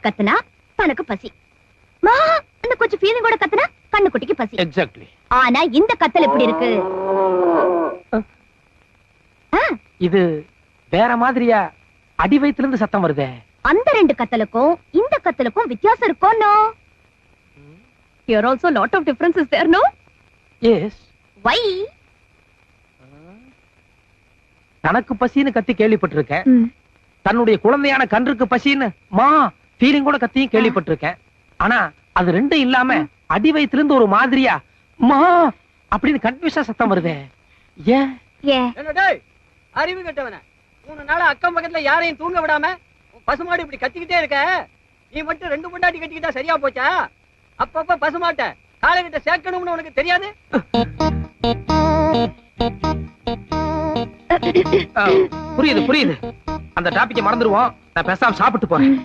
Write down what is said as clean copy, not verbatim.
கத்துனா தனக்கு பசி, மா கொஞ்சம் ஃபீலிங்கோட கத்துனா கண்ணு குட்டிக்கு பசி. எக்ஸாக்ட்லி. ஆனா இந்த கத்தல் எப்படி இருக்கு? இது வேற மாதிரியா அடி வயித்துல இருந்து சத்தம் வருதே. அந்த ரெண்டு கத்தலுக்கும் இந்த கத்தலுக்கும் வித்தியாசம் இருக்கும். No, here also lot of difference is there, no? Yes. Why? தனக்கு பசின்னு கத்தி கேள்விப்பட்டிருக்கேன். தன்னுடைய குழந்தையான கன்றுக்கு பசின்னு மா ஃபீலிங்கோட கத்தியும் கேள்விப்பட்டிருக்கேன். ஆனா அது ரெண்டும் இல்லாம அடி வயித்துல இருந்து ஒரு மாதிரியா மா அப்படின்னு கன்ஃபியூஸா சத்தம் வருதே. ஏன்? என்னடா அறிவு கட்டவன, 3 நாளா அக்கம் பக்கத்துல யாரையும் தூங்க விடாம பசுமாடு இப்படி கத்திக்கிட்டே இருக்க. நீ மட்டும் 2 பொண்டாட்டி கட்டிக்கிட்டா சரியா போச்சா? அப்பப்ப பசுமாட்ட காலைகிட்ட சேர்க்கணும்னு உனக்கு தெரியாது? புரியுது புரியுது. அந்த டாபிக்க மறந்துடுவோம். நான் பேசாம சாப்பிட்டு போறேன்.